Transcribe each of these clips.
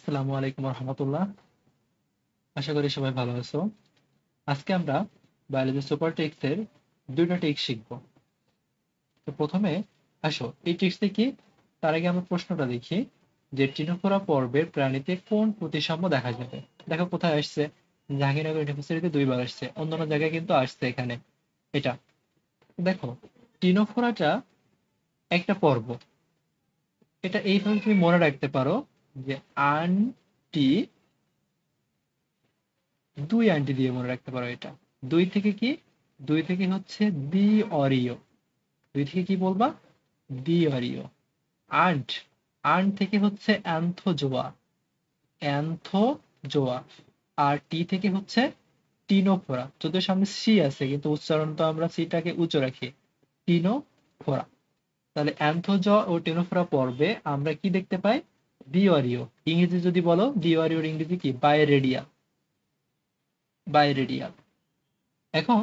আসসালামু আলাইকুম রহমতুল্লাহ। আশা করি সবাই ভালো আছো। আজকে আমরা বায়োলজি সুপার টেক্সট এর দুইটা টেক্সট শিখবো। তো প্রথমে আসো এই টেক্সটে কি, তার আগে আমরা প্রশ্নটা দেখি যে টিনোফোরা পর্বের প্রাণীতে কোন প্রতিসাম্য দেখা যাবে। দেখো কোথায় আসছে, জাহাঙ্গীরনগর ইউনিভার্সিটিতে দুইবার আসছে, অন্যান্য জায়গায় কিন্তু আসছে। এখানে এটা দেখো, টিনোফোরাটা একটা পর্ব। এটা এইভাবে তুমি মনে রাখতে পারো যে আন্টি, দুই আন্টি দিয়ে মনে রাখতে পারো এটা। দুই থেকে কি, দুই থেকে হচ্ছে দ্বি অরীয়। দুই থেকে কি বলবা, দ্বি অরীয়। আন্ট, আন্ট থেকে হচ্ছে অ্যান্থোজোয়া, অ্যান্থোজোয়া। আর টি থেকে হচ্ছে টিনোফোরা, যদিও সামনে সি আছে কিন্তু উচ্চারণ তো আমরা সিটাকে উচ্চ রাখি, টিনোফোরা। তাহলে অ্যান্থোজোয়া ও টিনোফোরা পর্বে আমরা কি দেখতে পাই, দ্বিঅরীয়। ইংরেজি যদি বলো দ্বিঅরীয়র ইংরেজি কি, বাইরেডিয়াল, বাইরেডিয়াল। এখন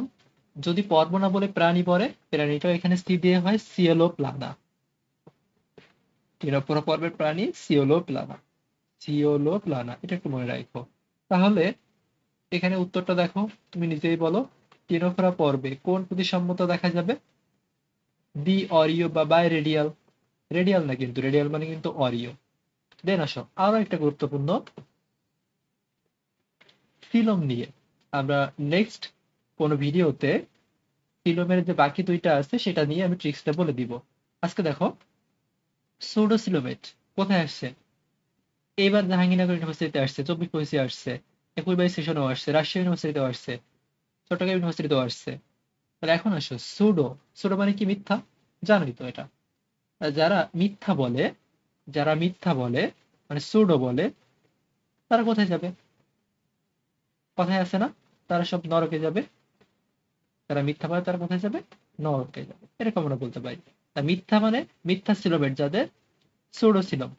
যদি পর্ব না বলে প্রাণী পড়ে, প্রাণীটাও এখানে সি দিয়ে হয়, সিওলো প্লানা। টিনোফোরা পর্বের প্রাণী সিওলো প্লানা, সিওলো প্লানা, এটা একটু মনে রাখো। তাহলে এখানে উত্তরটা দেখো, তুমি নিজেই বলো, টিনোফোরা পর্বে কোন প্রতিসাম্যতা দেখা যাবে? দ্বি অরীয় বা বাই রেডিয়াল। রেডিয়াল না কিন্তু, রেডিয়াল মানে কিন্তু অরীয়। দেন আসো আরো একটা গুরুত্বপূর্ণ, ফিলম নিয়ে আমরা নেক্সট কোন ভিডিওতে ফিলোমের যে বাকি দুইটা আছে সেটা নিয়ে আমি ট্রিক্সটা বলে দিব। আজকে দেখো, সুডোসিলোমেট কোথায় আসছে? এইবার জাহাঙ্গীরনগর ইউনিভার্সিটিতে আসছে, 24-25 আসছে, 21-22 সেশনেও আসছে, রাজশাহী ইউনিভার্সিটিতেও আসছে, চট্টগ্রাম ইউনিভার্সিটিতেও আসছে। তাহলে এখন আসো সুডো, সুডো মানে কি, মিথ্যা। জানোই তো এটা। আর যারা মিথ্যা বলে, যারা মিথ্যা বলে মানে সুডো বলে, তারা কোথায় যাবে? কথায় আছে না, তারা সব নরকে যাবে। যারা মিথ্যা বলে তারা কোথায় যাবে? নরকে যাবে, এরকম আমরা বলতে পারি। তা মিথ্যা মানে মিথ্যা সিলোমেট যাদের, সুডো সিলম।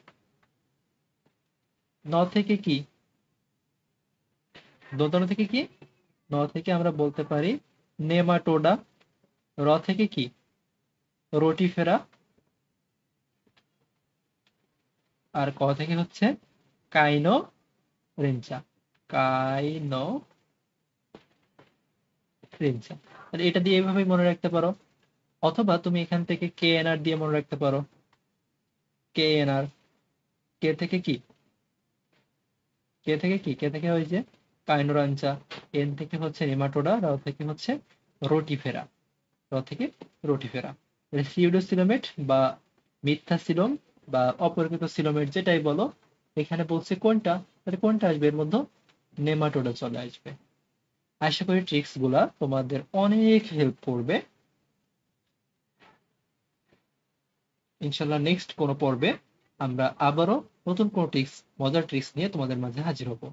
ন থেকে কি, দোতন থেকে কি, ন থেকে আমরা বলতে পারি নেমাটোডা। র থেকে কি, রোটিফেরা। আর ক থেকে হচ্ছে কাইনো রেঞ্চা, কাইনো রেঞ্চা। তাহলে এটা দিয়ে এইভাবে মনে রাখতে পারো। অথবা তুমি এখান থেকে কে এন আর দিয়ে মনে রাখতে পারো, কে এন আর। কে থেকে কি, কে থেকে কি, কে থেকে ওই যে কাইনোরাঞ্চা। এন থেকে হচ্ছে নেমাটোডা, র থেকে হচ্ছে রোটিফেরা, র থেকে রোটিফেরা। সিউডোসিলোমেট বা মিথ্যা সিলোম বা অপরিচিত সিলোমেট যেটাই বলো, এখানে বলছে কোনটা, তাহলে কোনটা আসবে এর মধ্যে, নেমাটোডা চলে আসবে। আশা করি ট্রিক্স গুলা তোমাদের অনেক হেল্প করবে। ইনশাল্লাহ নেক্সট কোনো পর্বে আমরা আবারও নতুন কোনো ট্রিক্স, মজার ট্রিক্স নিয়ে তোমাদের মাঝে হাজির হব।